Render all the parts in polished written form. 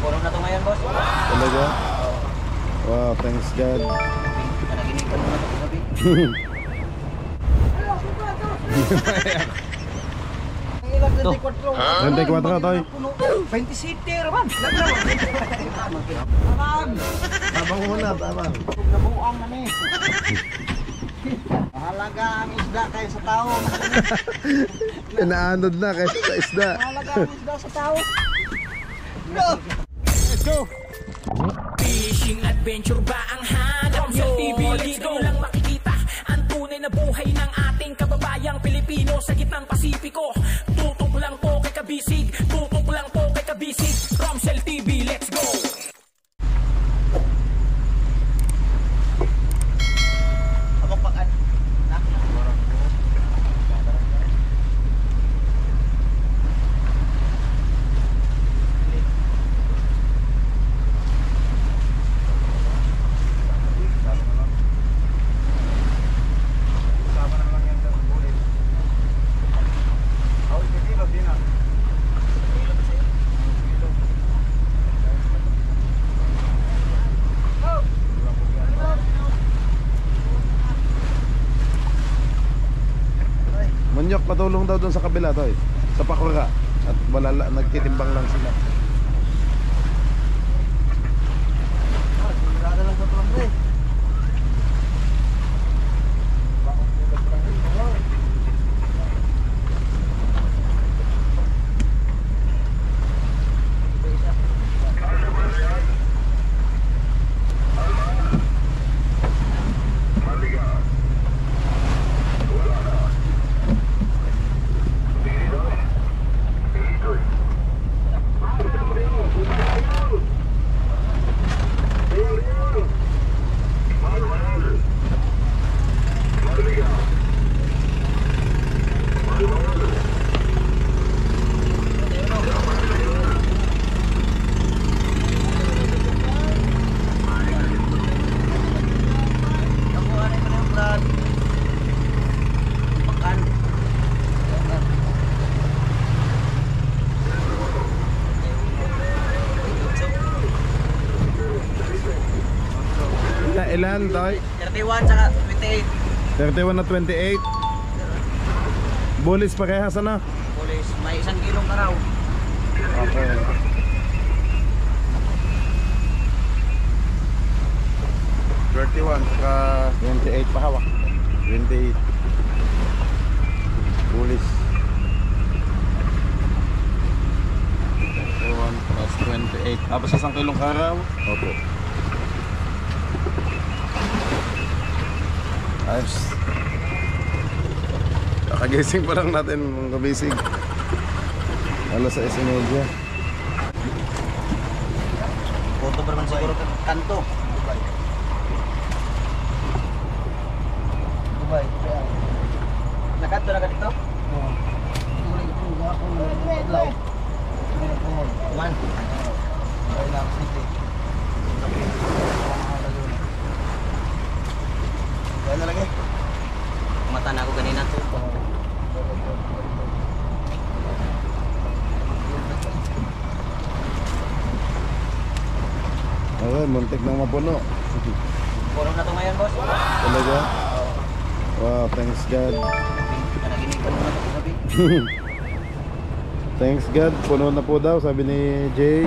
Puro na to ngayon, boss. Talaga? Wow, thanks God. Panaginipan mo na ito gabi. Ilang 24 toy. 27 raman. Tabang muna, tabang. Nabuang na ni. Mahalaga ang isda kayo sa tao. Inaanod na kaysa sa isda. Mahalaga ang isda sa tao. Let's go! Fishing adventure ba ang hanap nyo? Dito lang makikita ang tunay na buhay ng ating kababayang Pilipino sa gitnang Pasipiko. Tutok lang po kay Kabisig, tutok lang po kay Kabisig. Romsel TV, let's go! Manyok, patulong daw dun sa kabila toy. Sa pakura. At wala, nagtitimbang lang sila. Ilan toy? 31 saka 28. 31 na 28. Bulis parehas na. Pulis, may 1 kilong karaw. Okay. Saka 28 pa hawak. 28. Bulis. 31 plus 28. Tapos 1 kilong karaw. Opo. Ayos. Kakagising pa lang natin mga kabisig. Alas 6:30. Punto pa naman siguro kanto. Dubai. Nakanto na ka dito? Oo. Man. Ayun city. Ano lagi? Mata na ako ganina to. Ayun, muntik nang mapuno. Puro na to ngayon, boss. Talaga? Wow, thanks God. Panaginipan mo na ito gabi. Thanks God, puno na po daw, sabi ni Jay.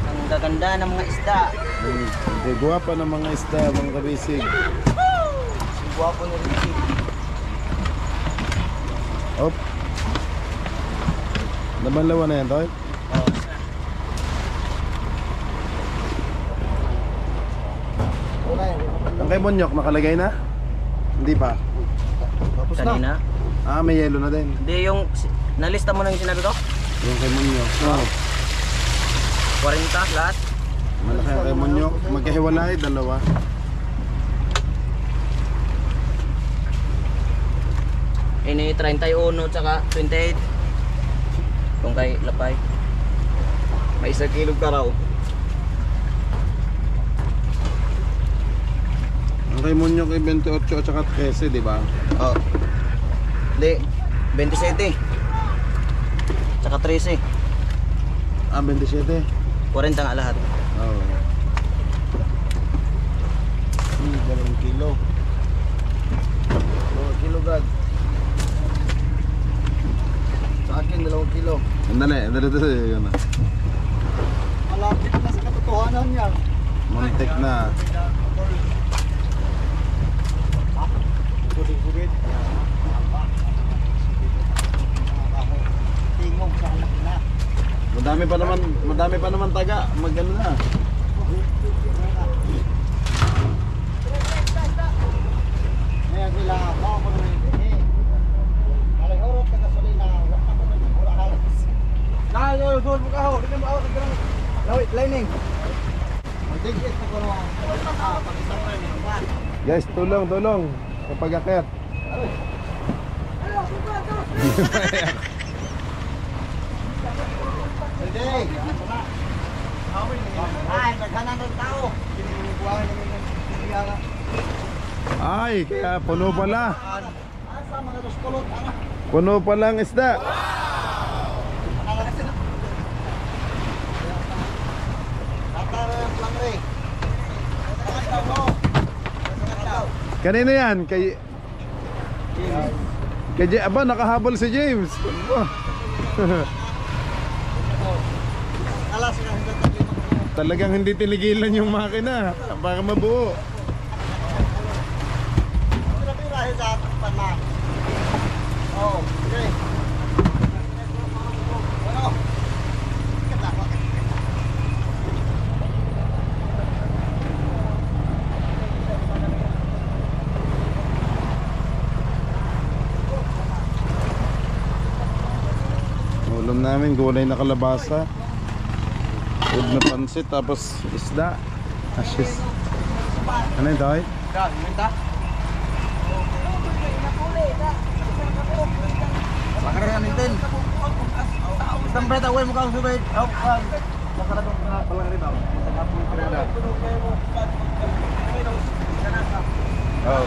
Ang gaganda ng mga isda. Guwapa ng mga isda, mga kabisig. Si guwapo ni Ricky. Op. Nabanlawan na yan, Toy? Oh. Ang kay Monyok, nakalagay na? Hindi pa. Kanina? Ah, may yelo na din. Hindi, yung nalista mo na yung sinabi ko? Yung kay Monyok. Oh. 40 lahat? Malaki ang kay Monyok. Magkahiwalay, dalawa. Ini 31 tsaka 28. Kung kay Lapay. May 1 kilo karaw. Ang kay Monyok ay 28 at saka 13, di ba? Oh. Hindi, 27. Tsaka 13. Ah, 27. 40 nga lahat. Oo. 2 kilo. 2 kilo, Brad. Sa akin, 2 kilo. Andali, dito yun na. Malapit na sa katotohanan yan. Muntik na. Gubit-gubit. Tingog sa anak na. Madami pa naman taga. Magano na. Ngayon sila, ako ko naman yung malay horot ka gasolina. Wala ko naman yung halos. Nakagulol mo ka ho. Hindi mo ako kagano'n. Lawit, lining. Magdigit na ko naman. Pag-isang mo yung mga. Guys, tulong. Kapag akyat. Sige. Ay, naghanan ng tao. Ay, kaya puno pala. Asa mga duskulot, ano? Puno pala ang isda. Kanino yan? Kay Aba, nakahabol si James. Talagang hindi tinigilan yung makina para mabuo. Oh, okay. Ano? Ulam namin, gulay na kalabasa, food na pansit, tapos isda. Ashis. Ano yun, Toy? Makaroon natin. Isang beta, uwi mo kang subay. Makaroon na palang rin ako. Oh.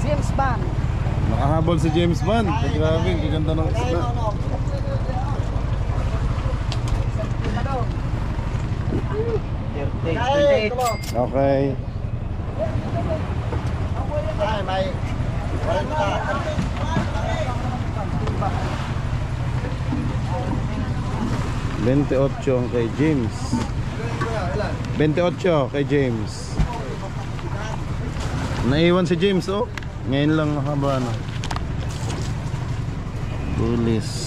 James Bond. Nakahabol si James Bond. Grabe, gaganda ng isda. Okay. Ay, may 28 ang kay James. 28 kay James. Naiwan si James, oh. Ngayon lang haba na. Pulis.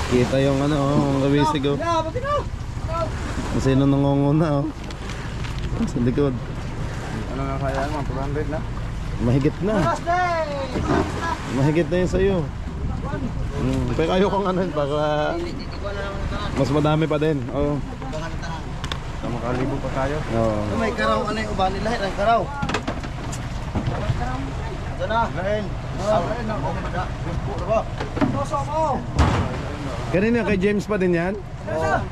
Kita yung ano, ang kabisig, oh. Kasi nung nangunguna, oh. Sa likod. ano nga kaya mo? 200 na? Mahigit na. Mahigit na yun sa'yo. Pero ayaw kong ano, para mas madami pa din. Oo. Makalibo pa tayo. Oo. May karaw, ano yung uban nila? Ang karaw. Ito na. Lain. Lain na. Simpo na ba? Toso mo. Kanina kay James pa din yan? Oo.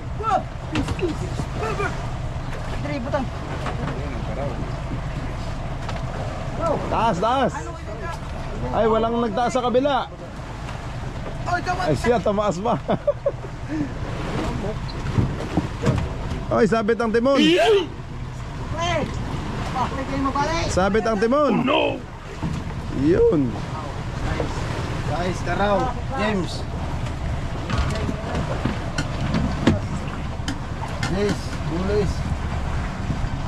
Diri, butang. Taas, taas! Ay, walang nagtaas sa kabila. Ay siya, tamaas pa. Ay, sabit ang timon. Sabit ang timon. Oh, no! Yun. Guys, karaw. James. James. Bulis.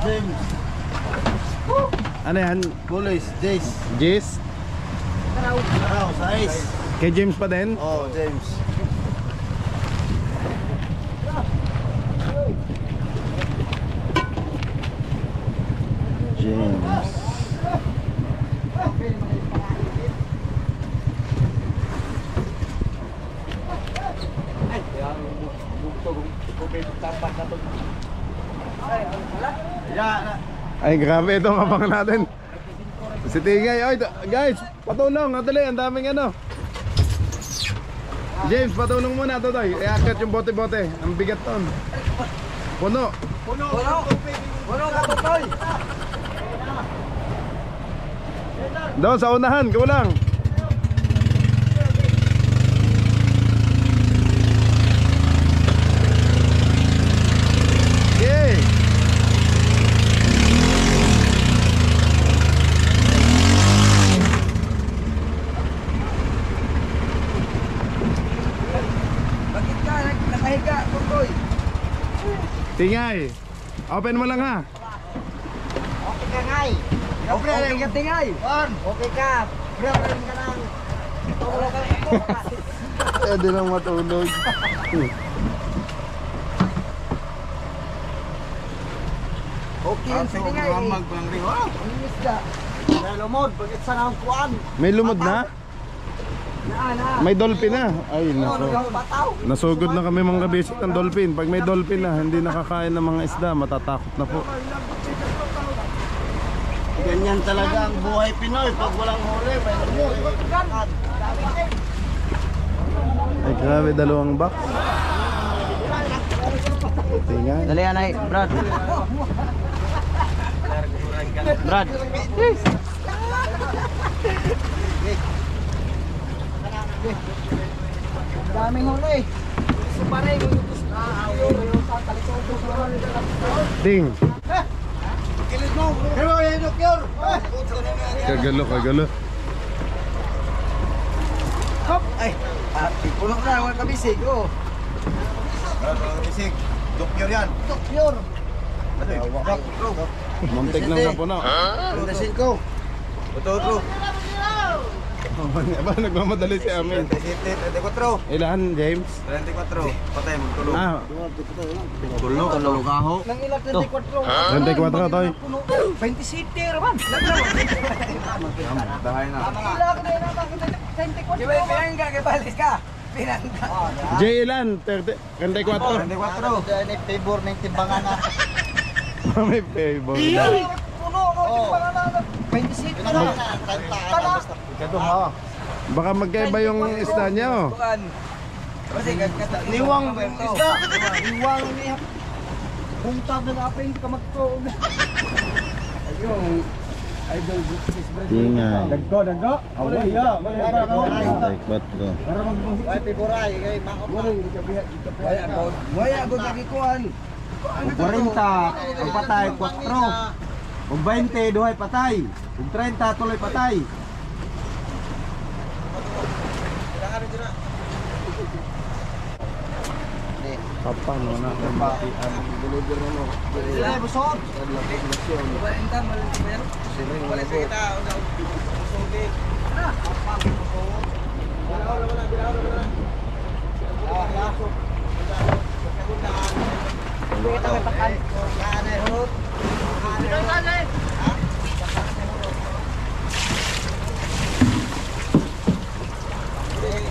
James. Ano yan? Bulis. Jace. Jace? Karaw, size. Kay James pa din? Oh, James. Ay, grabe itong abang natin. Si Tingay. Oy, guys, patulong. Nadali, ang daming ano. James, patulong muna, Totoy. Iakit yung bote-bote. Ang bigat ton. Puno. Puno ka, Totoy. Doon sa unahan, kulang. Okay. Bakit ka nakahiga, Totoy? Tingay. Open mo lang ha. Okay ka, ngay. Okay ka, tingay. Okay ka. Rin ka lang. Tulog ka lang. Pwede nang matulog. Okay yun sa tingay. Ang isda. May lumod. Bakit sa nang kuwan? May lumod na? May dolphin na. Ay, nako. Nasugod na kami mga kabisik ng dolphin. Pag may dolphin na, hindi nakakain ng mga isda, matatakot na po. Ganyan talaga ang buhay Pinoy. Pag walang huli, may lumod. Ay, grabe, dalawang box. Tingay. Dali anay, Brad. Brad. Daming huli. Suparay. Ding. Kilit mo. Pero yan yung cure. Kagalo, kagalo. Hop. Ay. Pulong na. Huwag kabisig. Isig, dokyor yan. Cure. Muntik ng kapo na. Puntasin ko. Totoo. Ba, nagmamadali si Amin. 34. Ilan, James? 34. Patay, magtulog. Ah, Tulog ako. Nang ilang 24. 24 toy. 20 city raman. Tahay na. Ilang na yun ang 24. Diba pinangga kay balis ka? Pinangga. Jay, ilan? 34. 34. Favor ng timbangan na. May favor. Puno ko timbangan na. 20 city na. Baka magkaiba yung isda niya, oh. Niwang isda. Niwang niya. Buntag na apeng ka magtuog. Ayun. Idol business brand. Ingay. Dagko. Away ya. Ba't ko? Para magbuhit. Ay piburay kay maot. Waya gud gikuan. 40 ang patay, 4. Ug 20 duhay patay. Ug 30 tuloy patay. Kapang mo na. Matian. Sila busog.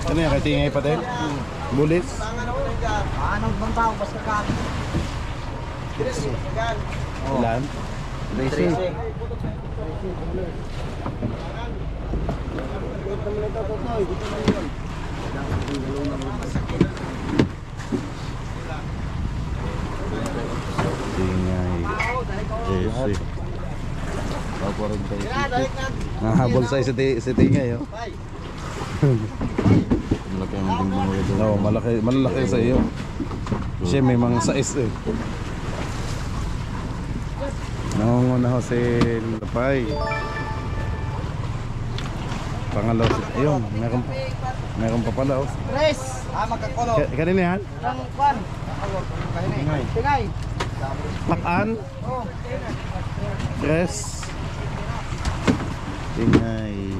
Ano yan, katingay pa din? Bulis? Anong bang tao basta ka? Ilan? 13. Tingay. Jesse. Nahabol sa si Tingay, oh. Malaki ang timbang mo ito. Oo, malalaki sa iyo. Siya may mga sais eh. Nangunguna ho si Lapay. Pangalaw si... Ayun, meron pa pala, oh. Tres. Magkakulo. Kanina yan? Ang kwan. Tingay. Pakan? Oh. Tres. Tingay.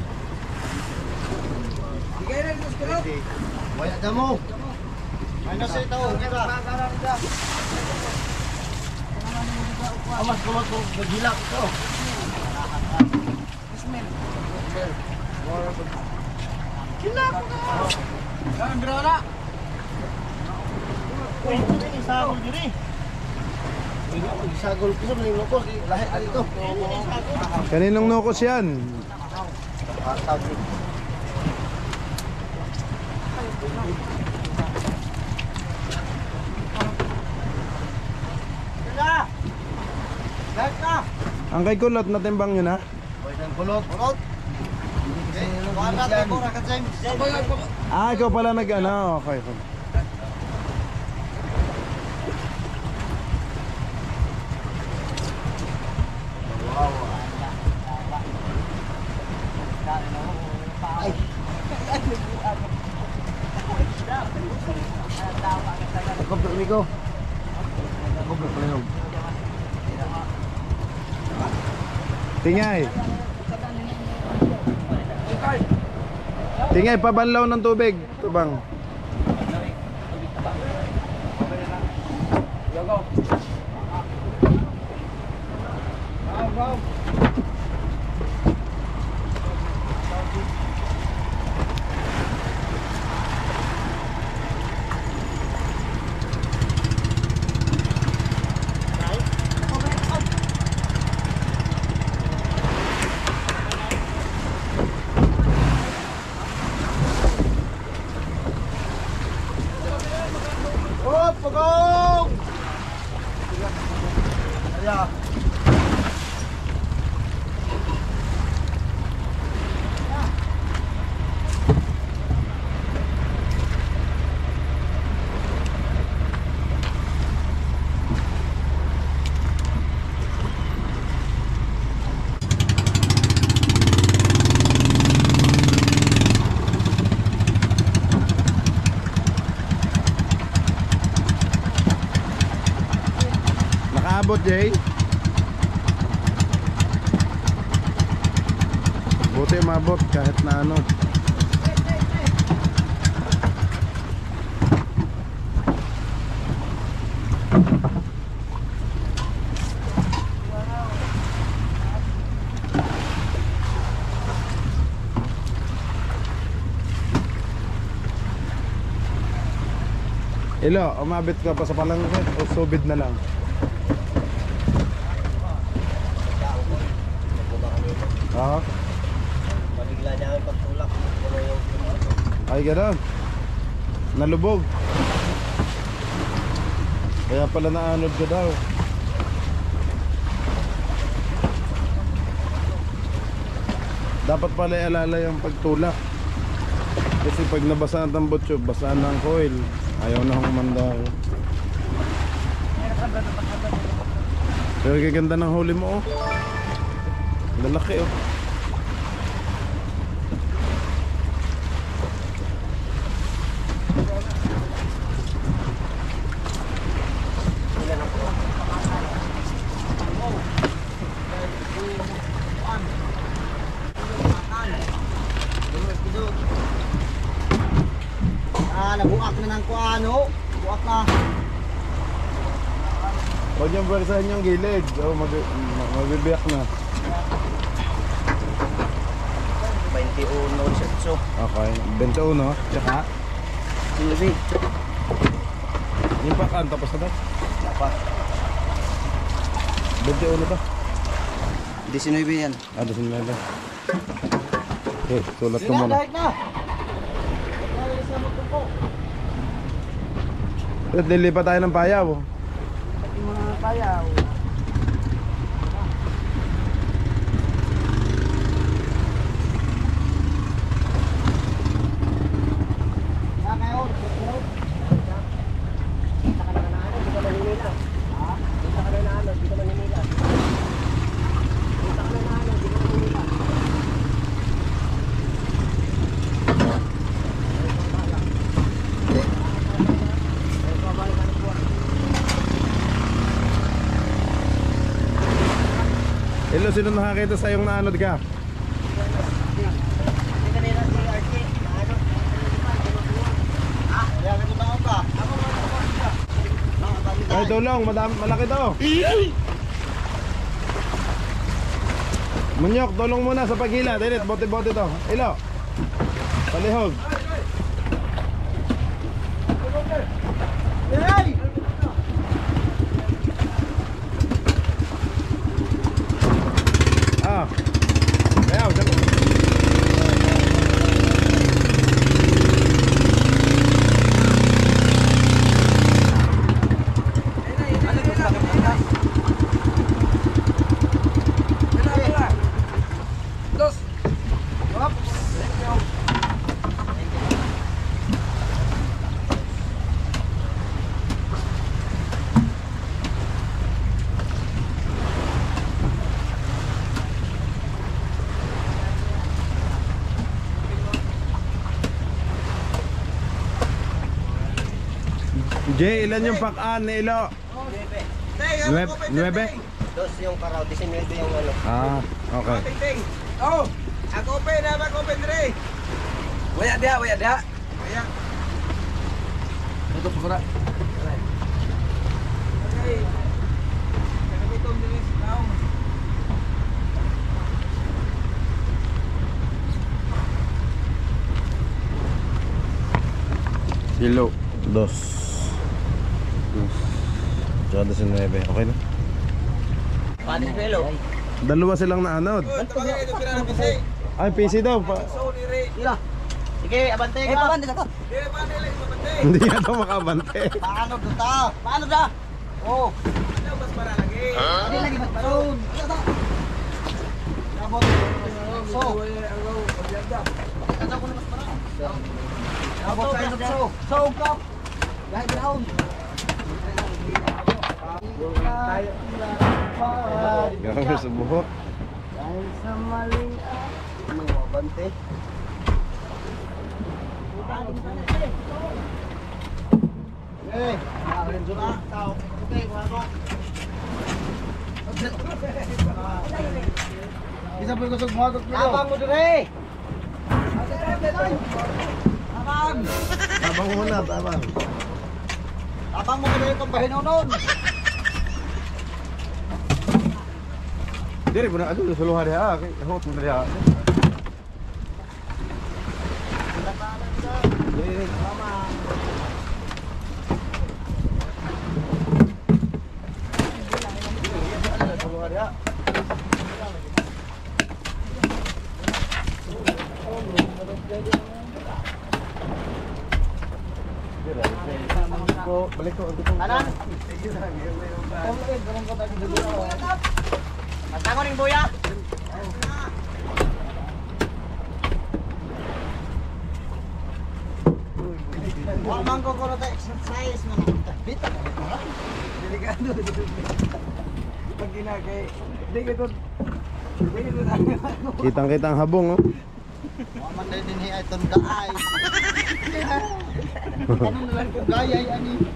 Bigay na yung skulot. Wala na mo. Ano sa ito? Amas kulot ko gilak ito. Gila ko na. Ang drona. Sagol ko sa mga loko, lahat dito. Kaninong nukos yan? Lahat na. Ang kay kulot na timbang yun ha? Kulot. Wala natin mo na ka James. Ah, ikaw pala nag-ano. Okay. Kopro Migo. Kopro Playog. Tingay. Tingay, pabanlaw ng tubig. Tubang. Oh, pagong! Ayan. Nakaabot, Jay. Buti mabot kahit na ano. Ilo, umabit ka pa sa palangke o subid na lang? Oo. Mabigla niya ang pagtulak. Ay, gano'n. Nalubog. Kaya pala naanod ka daw. Dapat pala ialala yung pagtulak. Kasi pag nabasa ng tambutso, basaan ng coil. Ayaw na akong umanda. Pero gaganda ng huli mo, oh. Lalaki, oh. Nabuak na ng kuano. Buak na. Huwag niyang pwersahan yung gilid. Oh, mabibiyak na. 21 setso. Okay, 21. Tsaka? Silvi. Yung pakan, tapos na ba? Apa? 21 to? 19 yan. Ah, 19. Okay, sulat ko muna. Dahil na. Lilipat tayo ng payaw. Pati mga payaw. Hello, sino nakakita sa yung naanod ka? Ay, tulong, malaki to. Munyok, tulong muna sa pagila. Dinit, bote-bote to. Ilo. Palihog. Hey! Jay, ilan yung pakaan ni Ilo? 9? Dos yung karaw, 19 yung ano. Ah, okay. Oh, ako open na open dire. Waya dia. Waya. Ito pagkara. Okay. Kami dire now. Kilo. 2. Tsaka 19. Okay na. Paano yung pelo? Dalawa silang naanod. Ay, PC daw. Sige, abante ka. Abante ka. Hindi na daw makabante. Paano ta? Paano ta? Oh. Ano mas para lagi? Hindi lagi mas paron. Ano ta? Abot. So, ano ko mas para? Abot sa so. So kap. Dahil down. Gawin sa buhok. Dahil sa maling mga bante. Eh, akin dyan na. Tao. Okay, wala. Isa po yung kusog mo. Abang mo dun eh. Abang. Tabang muna, tabang. Abang mo dun itong pahinunon. Diri po na, aduh, suluhan dia. Hot mo dia. Balik ko. Kanan. Matang ring buya. Wala man ko na exercise mo na. Bita. Delikado. Pag ginagay. Delikado. Kitang-kitang habong, oh. Wala man din ay tundaay. Ano na lang kung gaya ani.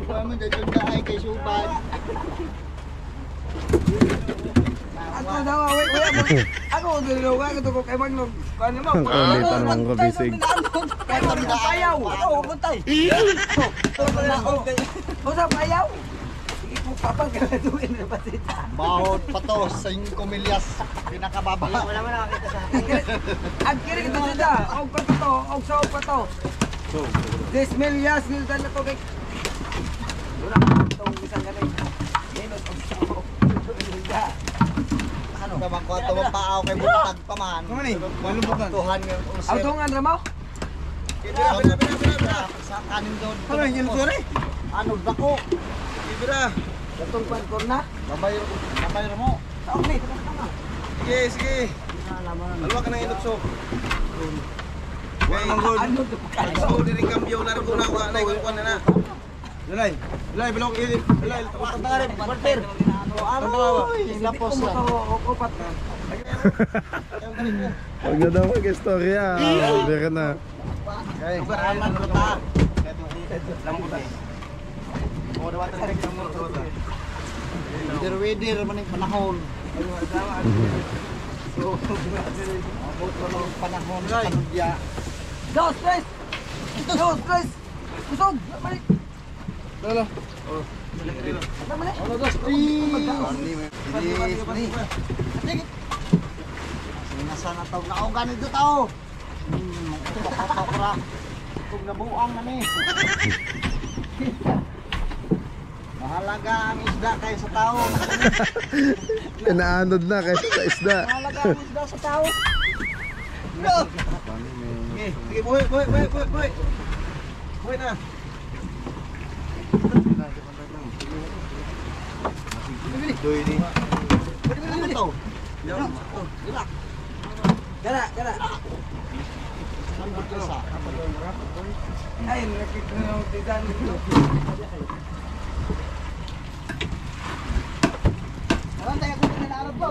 Wala man din tundaay kay suban. Ako daw, wait. Ako dilo ko kay Magnum. Kano mo? Ang ulitan ng kabisig. Kaya kami na ayaw. Ako uguntay. Usa ayaw. Sige po papagaladuin na pasita. Bahod patos sa yung kumilyas pinakababa. Wala man nakakita sa akin. Ang kiring ito sida. Og pa to, og sa pa to. 10 milyas nildan na to kay. Wala ka tong isang ganay. Menos og sa. Ano? Tama ko ato paaw kay butag pa man. Kumo ni? Malumbugan. Tuhan nga usap. Autungan ra mo? Bira. Sa kanin doon. Ano yun sorry? Ano dako? Bira. Datong pan na? Babay mo. Taog ni, tama. Sige. Alwa ka nang inutso. Kay manggod. So diri kambyo na ko na wa nay kuan na. Lalay, bilog ili. Lalay, tangare, partner. Aroy, lapos na. Upat na. Huwag na daw mag-istorya. Sabi ka na. Okay, salamat ko ta. Weather man yung panahon. So, abot mo ng panahon sa kanudya. Dos, tres! Kusog! Balik! Lalo. Balik! Ano, dos, please! Sinasana tao na ako ganito tao. Pakakakura. Kung nabuang na ni. Mahalaga ang isda kaysa sa tao. Inaanod na kaysa sa isda. Mahalaga ang isda sa tao. No! Sige, buhay. Buhay na. Bili. Ano to? Gala. Ay, nakikita na ako dito. Alam tayo kung pinalaalog po.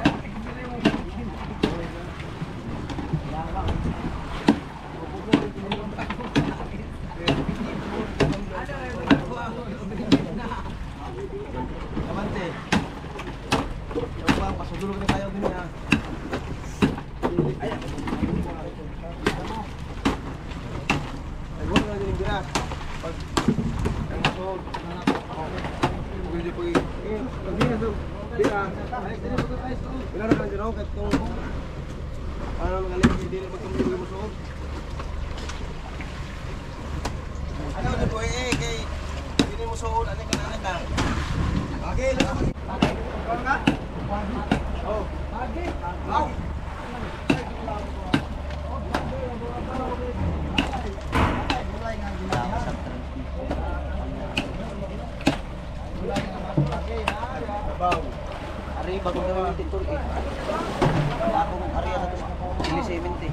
Ano dulu ni kayo gini ah. Ay, wala na din gira. Pag ang so pwede po pag hindi na gira. Ay, wala na din raw katong para magaling hindi magkamuli mo suod. Ano na po kay hindi mo suod ani kana ka. Okay, lang. Kau ka? Oh. Lagi. Wow. Ari bagong gamitin tol eh. Ako ng area sa Dili 70.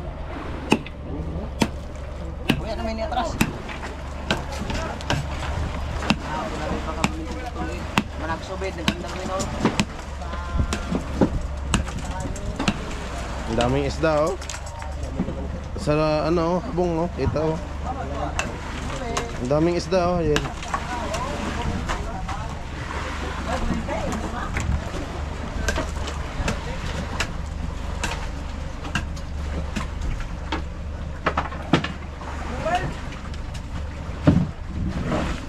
Kuya na may ni atras. Ako na rin pagkamitin tol eh. Managsobed nagandang minor. Ang daming isda oh. Sa ano, bung oh, ito oh. Ang daming isda oh, yan.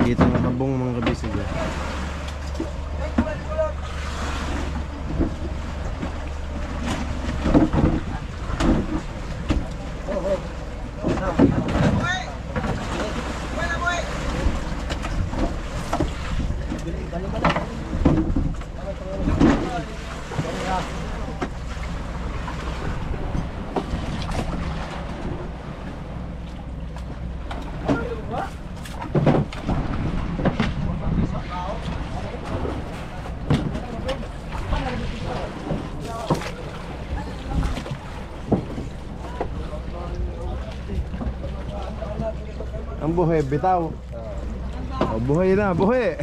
Kita ng kabong mga kabisig oh. Ang buhay, bitaw. Oh, buhay na, buhay.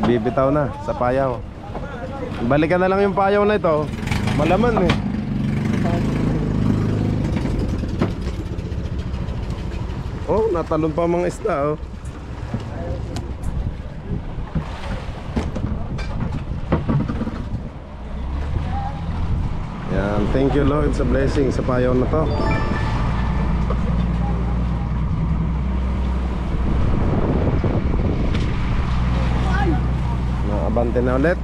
Bibitaw na sa payaw. Balikan na lang yung payaw na ito. Malaman eh. Oh, natalon pa mga isda oh. Yan, thank you Lord sa blessing sa payaw na to. Naabante na ulit.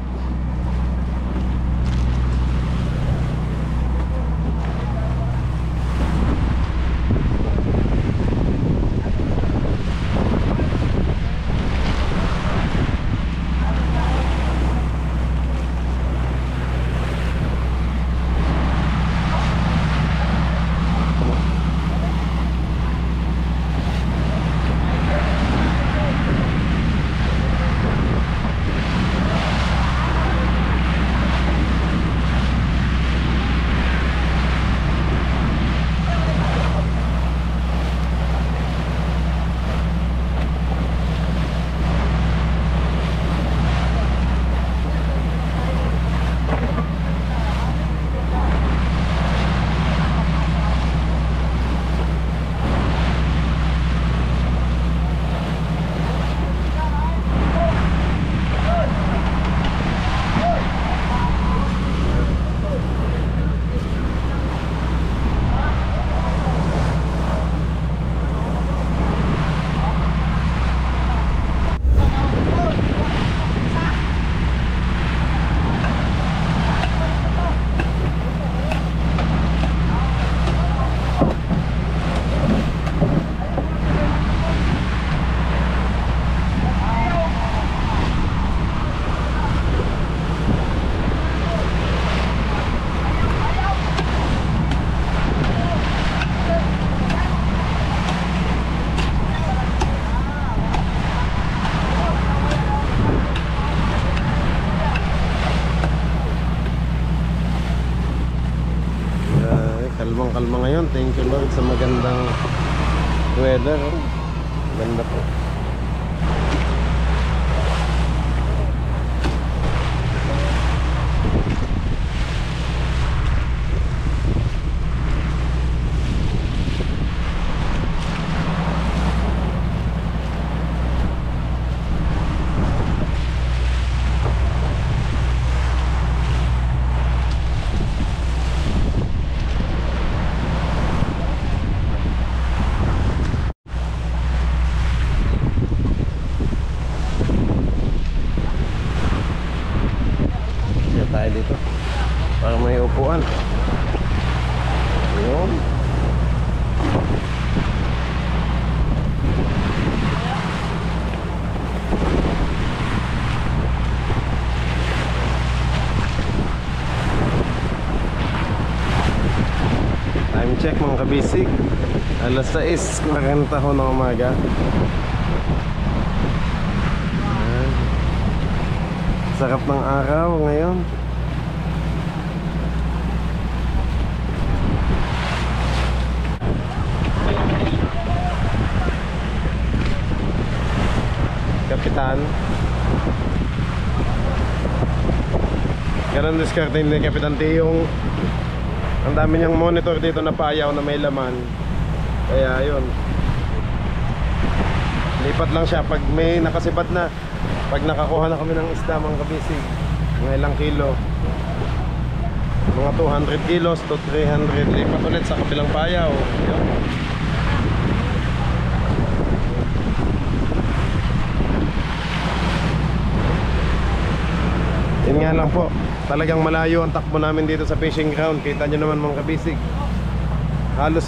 Kalmang-kalma ngayon. Thank you Lord sa magandang weather. Ganda po. naman. Yun. Time check mga kabisig. Alas 6:40 ho ng umaga. Ayan. Sarap ng araw ngayon. Kapitan. Ganun diskarte ni Kapitan T yung ang dami niyang monitor dito na payaw na may laman. Kaya yun, lipat lang siya pag may nakasibad na. Pag nakakuha na kami ng isda mga kabisig, mga ilang kilo, mga 200 kilos to 300, lipat ulit sa kabilang payaw. Yun. Yun nga lang po, talagang malayo ang takbo namin dito sa fishing ground. Kita nyo naman mga kabisig, halos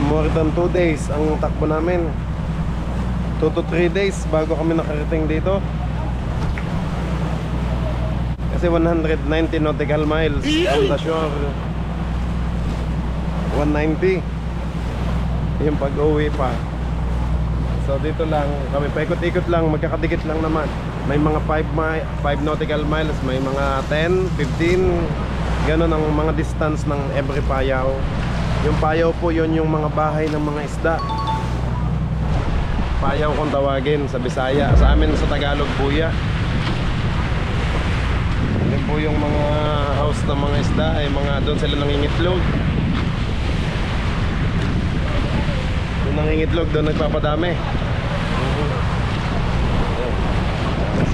more than 2 days ang takbo namin. 2 to 3 days bago kami nakarating dito. Kasi 190 nautical miles on the shore, 190 yung pag-uwi pa. So dito lang kami, paikot-ikot lang, magkakadikit lang naman. May mga 5 nautical miles, may mga 10, 15, gano'n ang mga distance ng every payaw. Yung payaw po, yun yung mga bahay ng mga isda. Payaw kung tawagin sa Bisaya. Sa amin sa Tagalog, buya. Yun po yung mga house ng mga isda, ay mga doon sila nangingitlog. Doon nangingitlog, doon nagpapadami.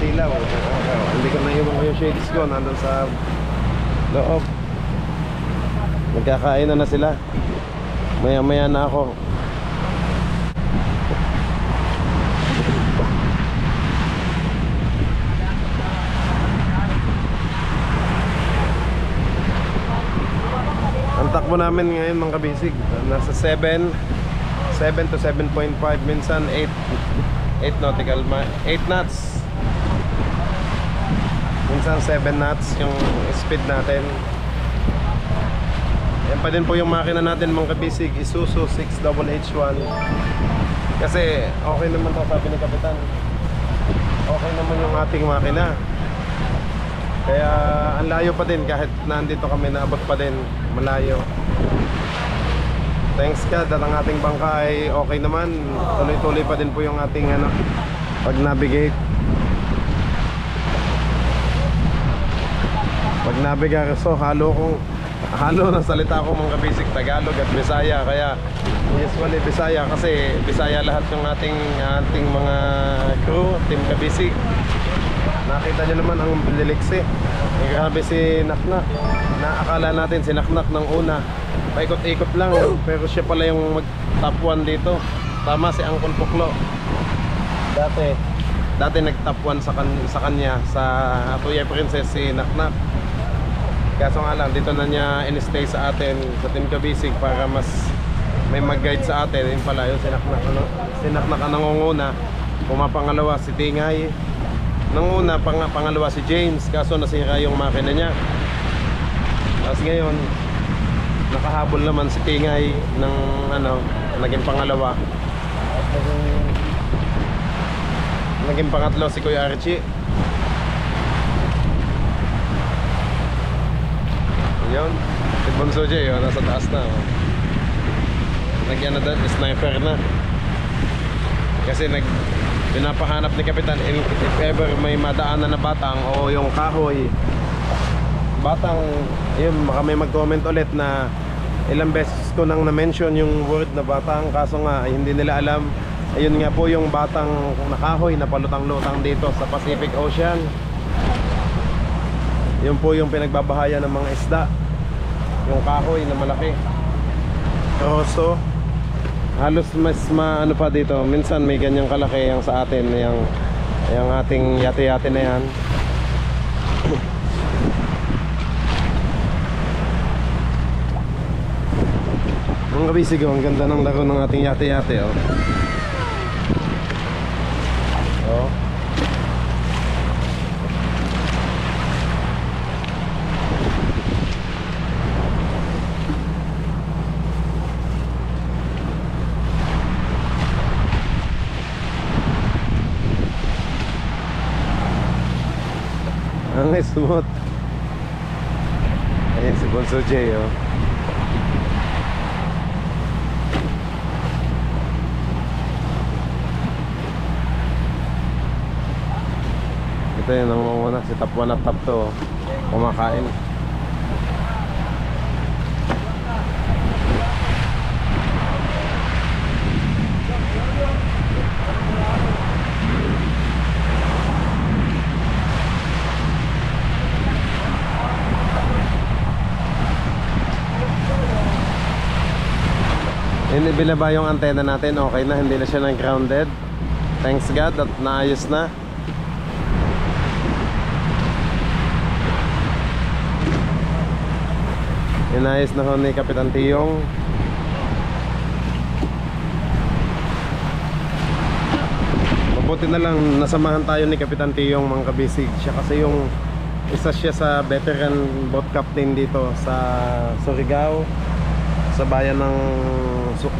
Silaw. Hindi ko naiwan ko yung shades ko, nandun sa loob. Magkakain na sila. Maya maya na ako. Ang takbo namin ngayon mga kabisig, nasa 7 to 7.5, minsan 8 nautical miles, 8 knots. Minsan 7 knots yung speed natin. Yan pa din po yung makina natin mga kabisig, Isuzu 6HH1. Kasi okay naman to, sabi ni Kapitan. Okay naman yung ating makina. Kaya ang layo pa din, kahit nandito kami, naabot pa din, malayo. Thanks God at ang ating bangka ay okay naman. Tuloy-tuloy pa din po yung ating pag-navigate. So halo na salita ko mga kabisig, Tagalog at Bisaya. Kaya usually Bisaya, kasi Bisaya lahat ng ating mga crew, team kabisig. Nakita nyo naman ang liliksi. Grabe si Naknak. Naakala natin si Naknak ng una, paikot-ikot lang, pero siya pala yung mag-top 1 dito. Tama si Uncle Puklo. Dati nag-top 1 sa kanya sa Atuya Princess si Naknak. Kaso nga lang, dito na niya in-stay sa atin, sa Team Kabisig, para mas may mag-guide sa atin. Yun pala yun, sinaknak ang nangunguna. Pumapangalawa si Tingay. Nanguna, pangalawa si James. Kaso nasira yung makina niya. Tapos ngayon, nakahabol naman si Tingay ng naging pangalawa. Naging pangatlo si Kuya Archie. Yun, si Bonso J, nasa taas na. Nagyan na doon, sniper na. Kasi pinapahanap ni Kapitan if ever may madaanan na batang o yung kahoy. Batang, yun, baka may mag-comment ulit na ilang beses ko nang na-mention yung word na batang. Kaso nga, hindi nila alam. Ayun nga po yung batang na kahoy na palutang-lutang dito sa Pacific Ocean. Yun po yung pinagbabahayan ng mga isda, yung kahoy na malaki. So halos mas ano pa dito. Minsan may ganyang kalaki yung sa atin, yung ating yate-yate na yan. Mga kabisig, ang ganda ng laro ng ating yate-yate, oh. Oh. Ang smooth. Ayan si Bonso J, oh. Ito yun ang muna, si top 1 at top 2, oh. Kumakain. Hindi binaba yung antena natin, okay na, hindi na siya nang grounded. Thanks God at naayos na. Inayos na ho ni Kapitan Tiyong. Mabuti na lang nasamahan tayo ni Kapitan Tiyong, mga kabisig. Siya kasi yung isa siya sa veteran boat captain dito sa Surigao, sa bayan ng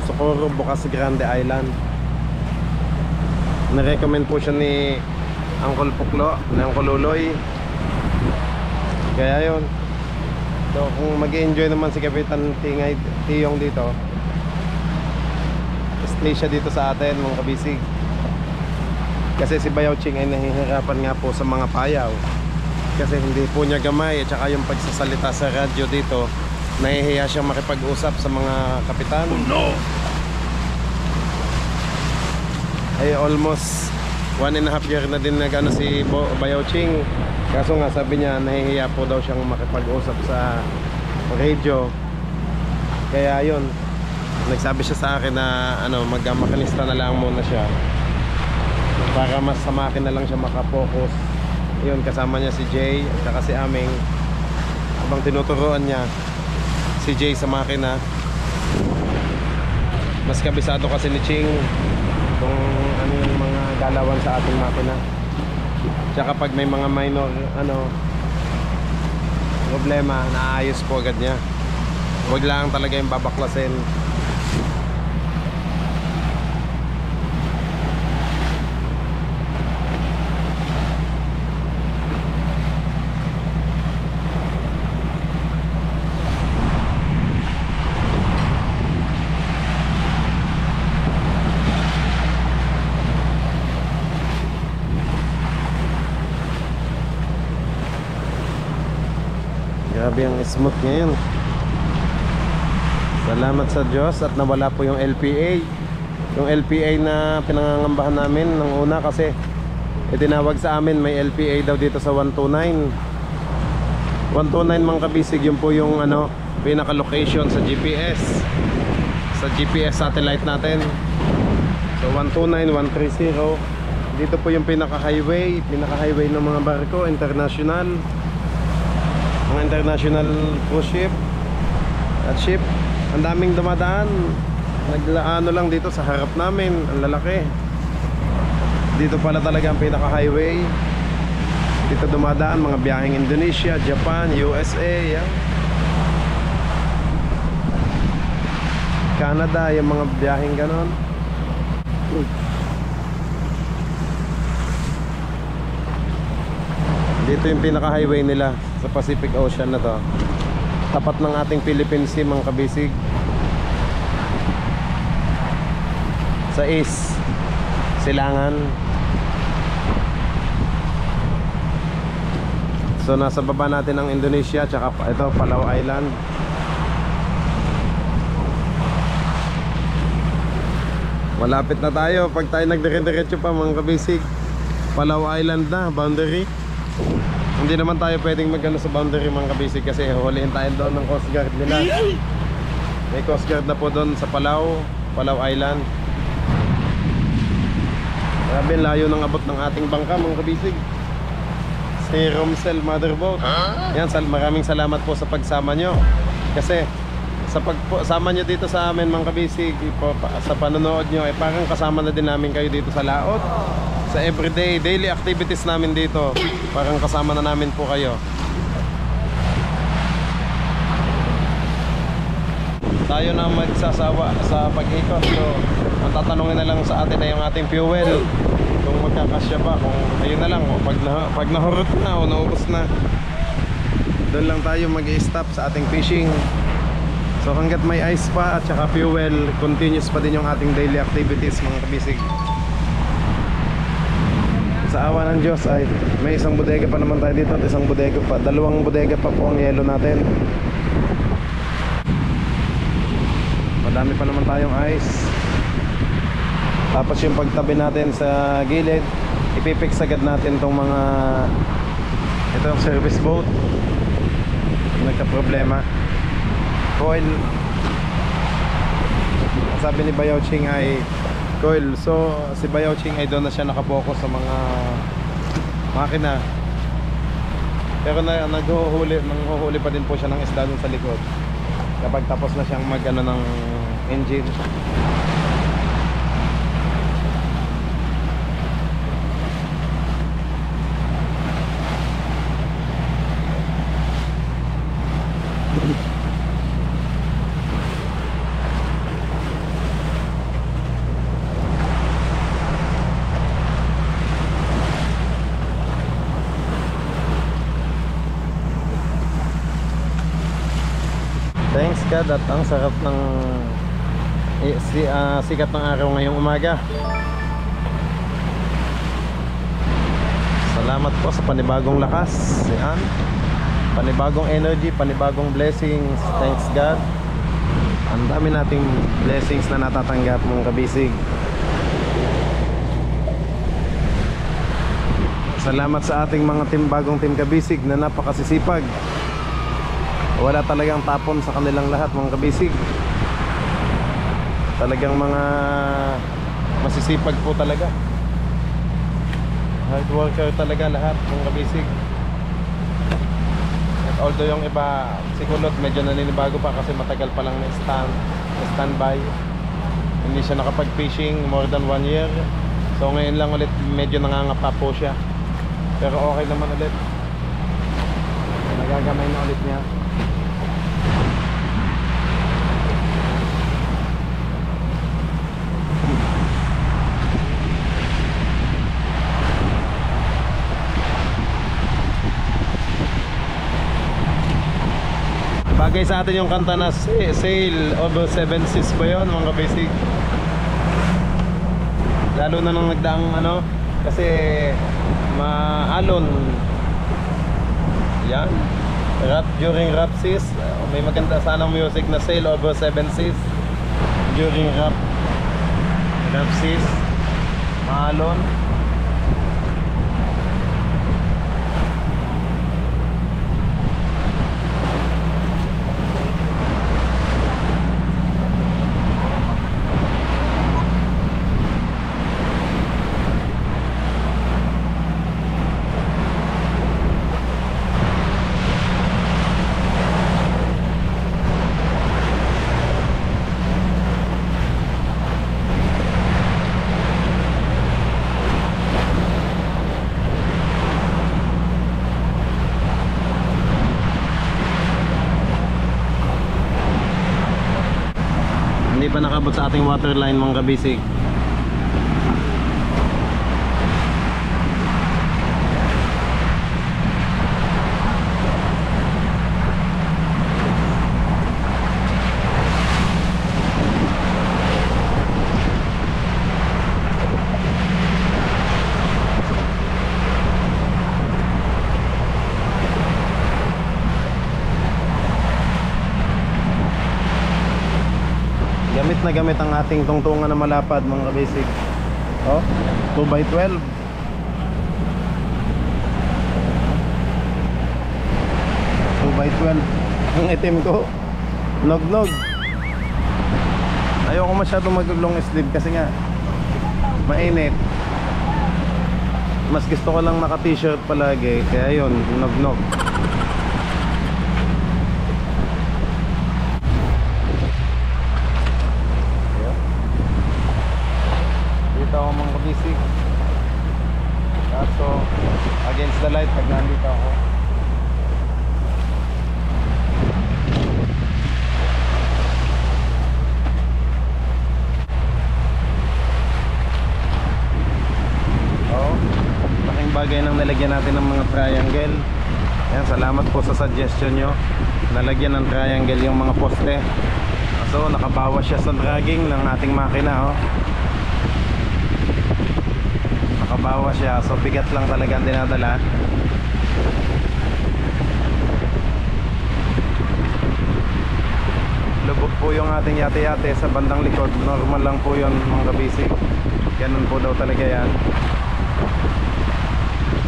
Socorro, Bocas Grande Island. Na-recommend po siya ni Uncle Puklo, ni Uncle Uloy. Kaya yun. So kung mag-enjoy naman si Kapitan Tiyong dito, stay siya dito sa atin, mga kabisig. Kasi si Bayaw Ching ay nahihirapan nga po sa mga payaw. Kasi hindi po niya gamay, at saka yung pagsasalita sa radyo dito, nahihiya siyang makipag-usap sa mga kapitan. Oh no! Ay almost 1.5 year na din nag-ano si Bayaw Ching. Kaso nga sabi niya nahihiya po daw siyang makipag-usap sa radio. Kaya yun, nagsabi siya sa akin na mag-makinista na lang muna siya para mas sa makina na lang siya makapokus. Yun, kasama niya si Jay at saka si Aming. Habang tinuturuan niya si Jay sa makina, mas kabisado kasi ni Ching kung ano yung mga galawan sa ating makina. Tsaka pag may mga minor problema, naayos po agad niya. Huwag lang talaga yung babaklasin. Grabe ang smooth ngayon. Salamat sa Diyos at nawala po yung LPA. Yung LPA na pinangangambahan namin nung una kasi itinawag sa amin may LPA daw dito sa 129. 129 mga kabisig, yun po yung pinaka-location sa GPS. Sa GPS satellite natin. So 129, 130. Dito po yung pinaka-highway ng mga barko, international. Mga international cruise ship at ship. Ang daming dumadaan. Naglaano lang dito sa harap namin. Ang lalaki. Dito pala talaga ang pinaka-highway. Dito dumadaan mga biyaheng Indonesia, Japan, USA, yan. Canada, yung mga biyaheng ganon. Dito yung pinaka-highway nila sa Pacific Ocean na to. Tapat ng ating Philippine Sea, mga kabisig. Sa East Silangan. So nasa baba natin ang Indonesia, tsaka ito Palau Island. Malapit na tayo. Pag tayo nagdire-diretso pa, mga kabisig, Palau Island na, boundary. Hindi naman tayo pwedeng magano sa boundary, mga kabisig, kasi huhulihin tayo doon ng Coast Guard nila. May Coast Guard na po doon sa Palau Island. Grabe, layo ng abot ng ating bangka, mga kabisig. Si Romsel Motherboat. Yan, maraming salamat po sa pagsama nyo. Kasi sa pagsama nyo dito sa amin mga kabisig, sa panonood nyo, parang kasama na din namin kayo dito sa laot. Sa everyday, daily activities namin dito, parang kasama na namin po kayo. Tayo na magsasawa sa pag-ikot. So, ang tatanungin na lang sa atin ay yung ating fuel, kung magkakasya ba, kung ayun na lang, o pag nahurot na o naubos na, doon lang tayo mag-i-stop sa ating fishing. So hanggat may ice pa at saka fuel, continuous pa din yung ating daily activities mga kabisig. Sa awa ng Diyos ay may isang bodega pa naman tayo dito at isang bodega pa, dalawang bodega pa po ang yelo natin. Madami pa naman tayong ice. Tapos yung pagtabi natin sa gilid, ipipix agad natin tong mga itong service boat nagka-problema. Coil, sabi ni Bayaw Ching ay coil. So si Bayaw Ching ay doon na siya nakapokus sa mga makina. Pero nanghuhuli pa din po siya ng isda dun sa likod kapag tapos na siyang mag-ano ng engine. Thanks God at ang sarap ng sikat ng araw ngayong umaga. Salamat po sa panibagong lakas. Yan. Panibagong energy, panibagong blessings. Thanks God. Ang dami nating blessings na natatanggap mga kabisig. Salamat sa ating mga bagong team kabisig na napakasisipag. Wala talagang tapon sa kanilang lahat mga kabisig. Talagang mga masisipag po talaga. Hard worker talaga lahat mga kabisig. At although yung iba sigulot medyo naninibago pa kasi matagal pa lang na standby. Hindi siya nakapag-fishing more than 1 year. So ngayon lang ulit medyo nangangapa po siya. Pero okay naman ulit. Nagagamay na ulit niya. Bagay sa atin yung kanta na Sail Over 7 Seas ba yun mga kabisig? Lalo na nung nagdaang ano, kasi maalon. Yan, rap during rap seas. May maganda sanang music na Sail Over 7 Seas during rap seas. Maalon. Hindi pa nakabot sa ating waterline mga kabisig. Gamit na gamit ang ating tungtungan na malapad mga kabisig. Oh, 2x12. 2x12. Ang itim ko, nog-nog. Ayoko masyadong mag-long sleeve kasi nga mainit. Mas gusto ko lang naka t-shirt palagi, kaya yun, nog-nog. kabisig. Kaso against the light pag nandito ako. Laking bagay nang nalagyan natin ng mga triangle. Ayan, salamat po sa suggestion nyo. Nalagyan ng triangle yung mga poste. So nakabawas siya sa dragging ng ating makina, oh. Nakabawas siya, so bigat lang talaga ang dinadala. Lubog po yung ating yate-yate sa bandang likod. Normal lang po yun mga kabisig. Ganun po daw talaga yan.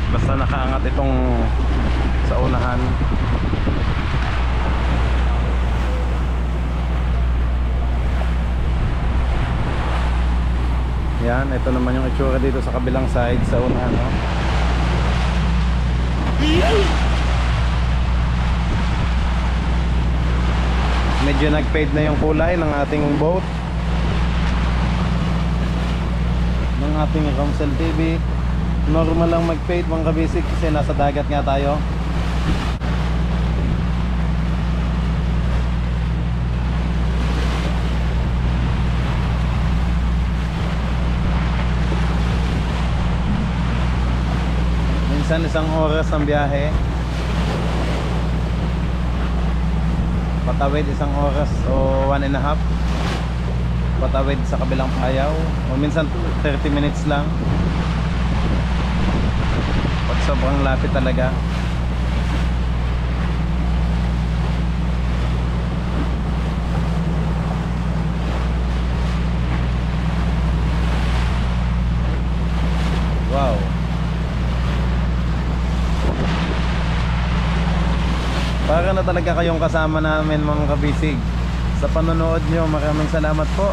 Basta nakaangat itong sa unahan. Yan, ito naman yung itsura dito sa kabilang side sa unahan, no? Medyo nag-fade na yung kulay ng ating boat, ng ating Romsel TV. Normal lang mag-fade mga kabisig kasi nasa dagat nga tayo. Minsan 1 oras ang biyahe. Patawid 1 oras o 1.5. Patawid sa kabilang payaw. O minsan 30 minutes lang. Pag sobrang lapit talaga. Wow. Para na talaga kayong kasama namin mga kabisig. Sa panonood nyo, maraming salamat po.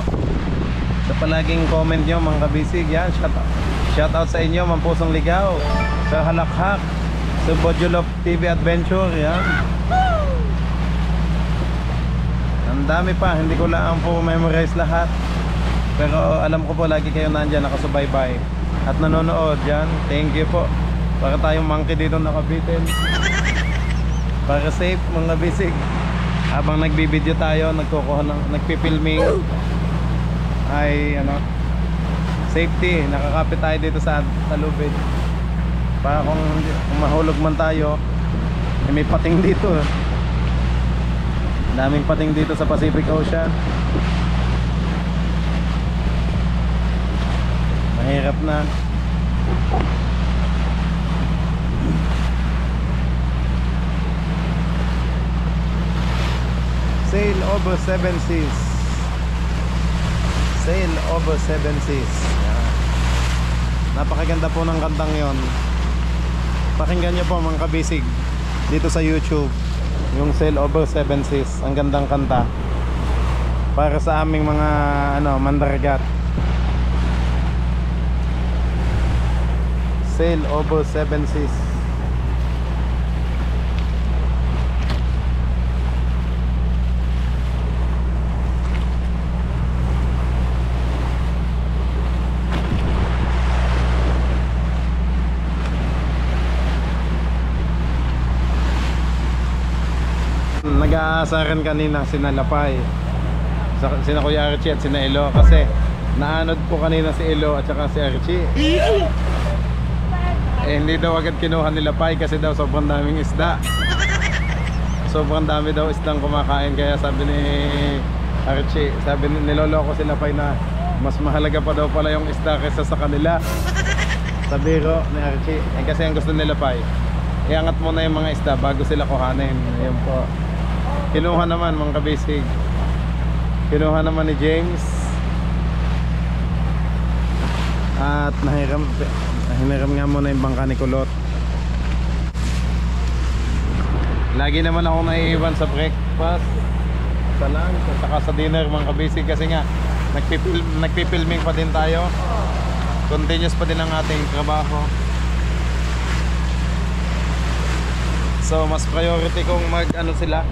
Sa palaging comment nyo mga kabisig. Yan, shout out sa inyo, Mampusong Ligaw, sa Halakhak, sa Bojolop TV Adventure. Yan. Ang dami pa, hindi ko lang po memorize lahat. Pero alam ko po lagi kayo nandyan, nakasubaybay at nanonood. Yan, thank you po. Para tayong monkey dito nakabitin. Para safe mga bisig. Habang nagbibideo tayo, nagpipilming, ay safety, nakakapit tayo dito sa talubid. Para kung mahulog man tayo, may pating dito. Daming pating dito sa Pacific Ocean. Mahirap na. Sail over 7 seas. Sail over 7 seas. Yan. Napakaganda po ng kantang yon. Pakinggan nyo po mga kabisig dito sa YouTube, yung Sail over 7 seas. Ang gandang kanta para sa aming mga mandaragat. Sail over 7 seas. Nag-aasaran kanina sina Lapay, sina Kuya Archie at sina Elo, kasi naanod po kanina si Elo at saka si Archie. Hindi daw agad kinuha ni Lapay kasi daw sobrang daming isda. Sobrang dami daw isdang kumakain, kaya sabi ni Archie, sabi niloloko si Lapay na mas mahalaga pa daw pala yung isda kaysa sa kanila. Sabiro ni Archie, kasi ang gusto ni Lapay, iangat mo na yung mga isda bago sila kuhanin. Ayun po. Kinuha naman mga kabisig. Kinuha naman ni James. At nahiram nga muna yung bangka ni Kulot. Lagi naman ako naiiwan sa breakfast, sa lunch, at saka sa dinner mga kabisig. Kasi nga nagpipilming pa din tayo. Continuous pa din ang ating trabaho. So mas priority kong sila,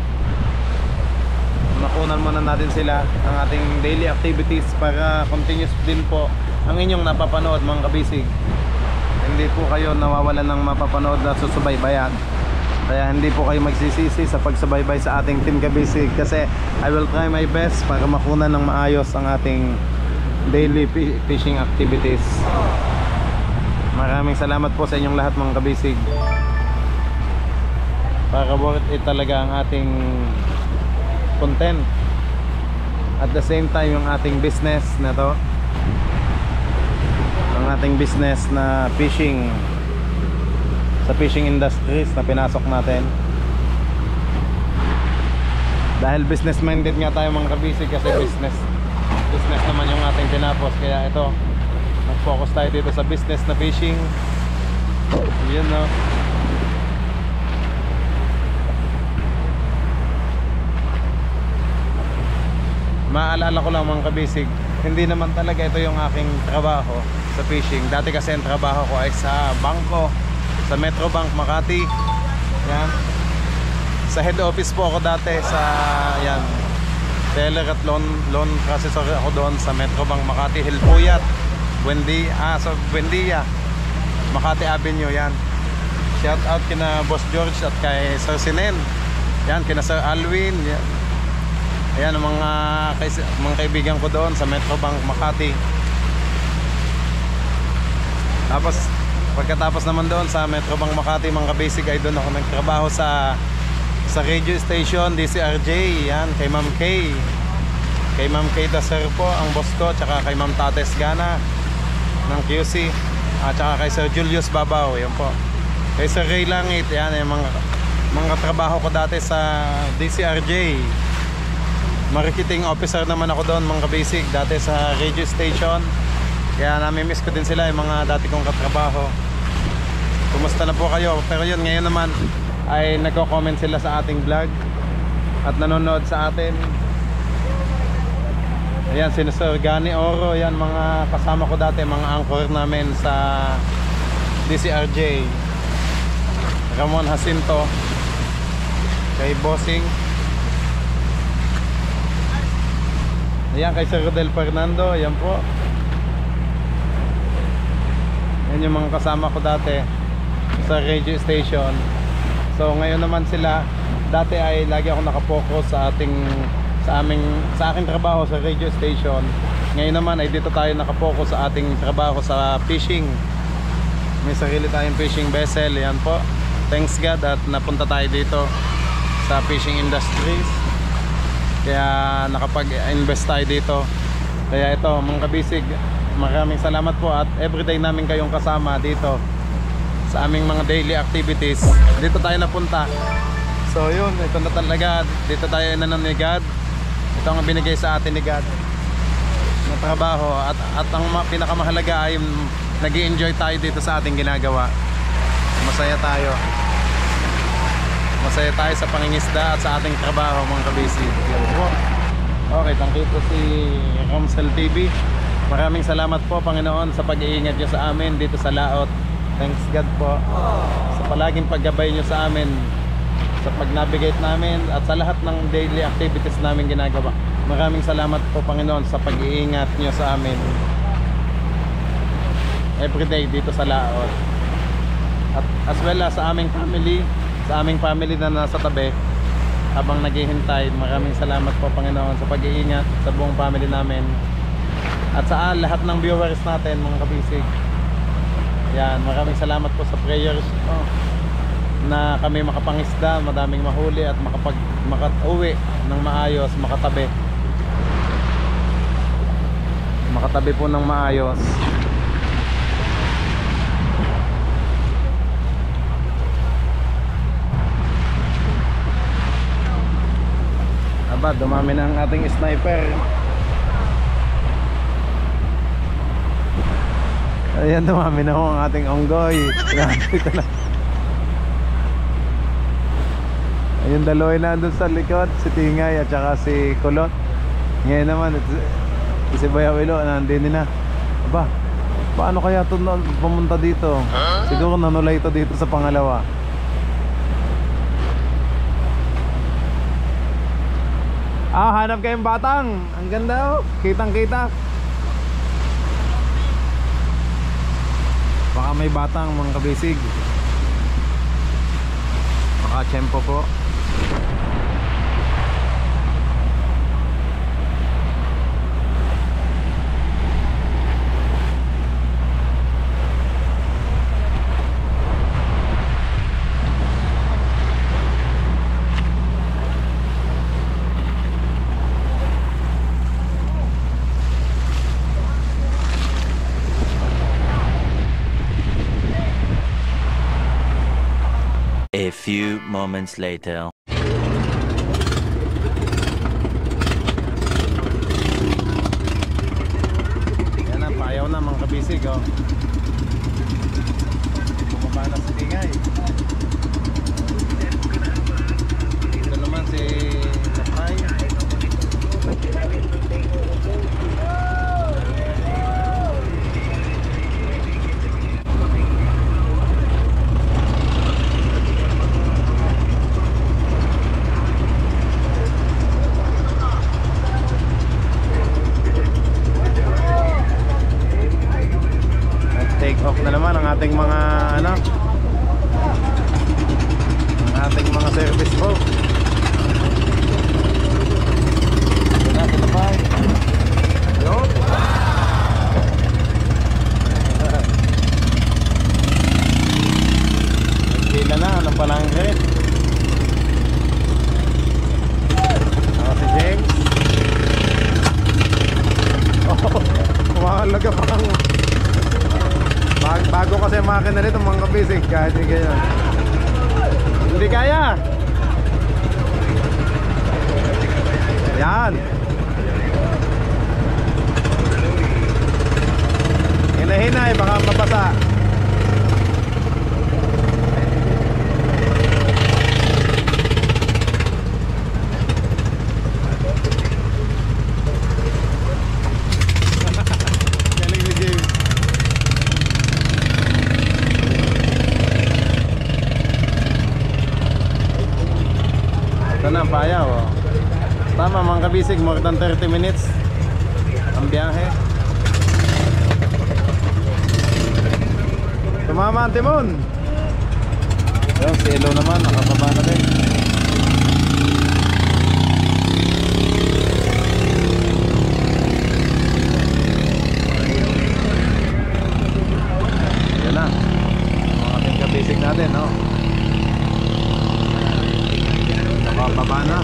makunan muna natin sila ng ating daily activities para continuous din po ang inyong napapanood mga kabisig. Hindi po kayo nawawalan ng mapapanood at susubaybayan. Kaya hindi po kayo magsisisi sa pagsubaybay sa ating Team Kabisig, kasi I will try my best para makunan ng maayos ang ating daily fishing activities. Maraming salamat po sa inyong lahat mga kabisig. Para worth it talaga ang ating content. At the same time yung ating business na to, ang ating business na fishing, sa fishing industries na pinasok natin. Dahil business minded nga tayo mga kabisig, kasi business naman yung ating tinapos. Kaya ito, nag-focus tayo dito sa business na fishing. Yun, no? Maalala ko lang mga kabisig, hindi naman talaga ito yung aking trabaho sa fishing. Dati kasi ang trabaho ko ay sa bangko, sa Metrobank Makati. Yan. Sa head office po ako dati sa yan, teller at loan processor ako doon sa Metrobank Makati, Hilpuyat, sa Buendia, Makati Avenue. Yan. Shout out kina Boss George at kay Sir Sinen. Yan, kina Sir Alwin. Yan. Ayan ang mga kaibigan ko doon sa Metrobank Makati. Tapos pagkatapos naman doon sa Metrobank Makati mga kabisig, ay doon ako nagtrabaho sa radio station DCRJ. Yan, kay Ma'am Kay. Kay Ma'am Kay Daser po ang boss ko, tsaka kay Ma'am Tates Gana ng QC, at tsaka kay Sir Julius Babaw. Yan po. Kay Sir Ray Langit. Yan yung mga trabaho ko dati sa DCRJ. Marketing officer naman ako doon mga kabisig, dati sa radio station. Kaya nami-miss ko din sila, yung mga dati kong katrabaho. Kumusta na po kayo? Pero yun, ngayon naman ay nagko-comment sila sa ating vlog at nanonood sa atin. Ayan, si Sir Gani Oro. Yan, mga kasama ko dati, mga anchor namin sa DCRJ. Ramon Jacinto, kay Bossing. Ayan, kay Sir Rodel Fernando. Ayan po. Yan yung mga kasama ko dati sa radio station. So ngayon naman sila, dati ay lagi ako nakapokus sa aking trabaho sa radio station. Ngayon naman ay dito tayo nakapokus sa ating trabaho sa fishing. May sarili tayong fishing vessel. Yan po, thanks God at napunta tayo dito sa fishing industries. Kaya nakapag-invest tayo dito. Kaya ito mga kabisig, maraming salamat po, at everyday namin kayong kasama dito sa aming mga daily activities. Dito tayo napunta. So yun, ito na talaga. Dito tayo inanon ni God. Ito ang binigay sa atin ni God na trabaho. At ang pinakamahalaga ay nag-i-enjoy tayo dito sa ating ginagawa. Masaya tayo. Masaya tayo sa pangingisda at sa ating trabaho mga kabisig. Okay, thank you po si Romsel TV. Maraming salamat po Panginoon sa pag-iingat nyo sa amin dito sa Laot. Thanks God po sa palaging paggabay nyo sa amin, sa pag-navigate namin at sa lahat ng daily activities namin ginagawa. Maraming salamat po Panginoon sa pag-iingat nyo sa amin everyday dito sa Laot. At as well as sa aming family na nasa tabi habang naghihintay. Maraming salamat po Panginoon sa pag-iingat sa buong family namin at sa lahat ng viewers natin mga kabisig. Yan, maraming salamat po sa prayers na kami makapangisda, madaming mahuli at makauwi ng maayos, makatabi po ng maayos. Dumami na ang ating sniper. Ayan, dumami na ho ang ating onggoy. Ayun, daloy na doon sa likod, si Tingay at saka si Kulot. Ngayon naman si Bayawilo nandun na. Aba, paano kaya ito pumunta dito? Siguro nanulay ito dito sa pangalawa. Hanap kayong batang. Ang ganda, oh. Kitang kita. Saka may batang mga kabisig. Makachempo po. A few moments later. Yan na, payaw na mga kabisig, oh. Bumaba na si Tingay. Dito naman si Lapay. Take off na naman ang ating mga ano, ang ating mga service boat. Ito na, ito na pa. Yun. Nagpila na, anong palangkit. Ako si James. Oh, kumahalaga pa kang bago kasi ang makina nito mga kabisig, kahit hindi ganyan. Hindi kaya. Yan. Hinahinay, baka mabasa. Galing ni James. Ito na, payaw, oh. Tama mga kabisig, more than 30 minutes ang biyahe. Tumama ang timon. Yung si Elo naman, nakababa na din. Yan na mga ating kabisig natin, no? Nakababa na.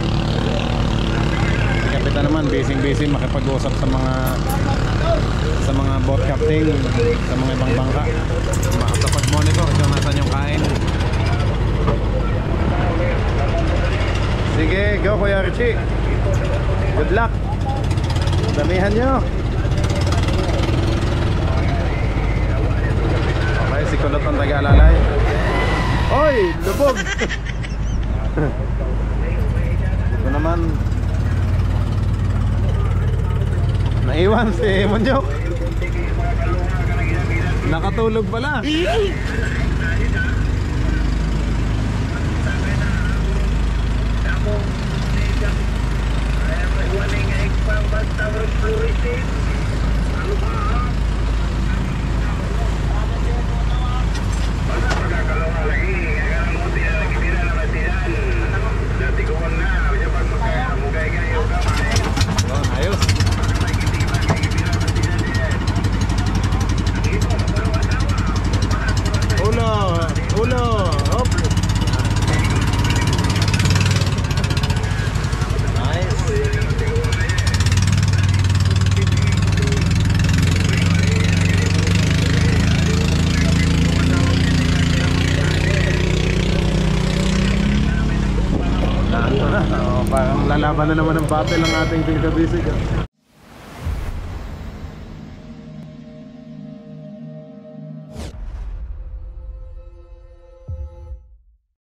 Si Kapitan naman busy makipag-usap sa mga boat captain, sa mga ibang bangka, sa pag-monitor kung nasan yung kain. Sige, go Kuya Richie. Good luck. Damihan nyo. Okay, si Kulot ang taga-alalay. Oy, lubog. Ito naman, naiwan si Monjok. Nakatulog pala. Ayos. Ulo, hop. Nice. Parang lalaban na naman ang battle ng ating Team Kabisig.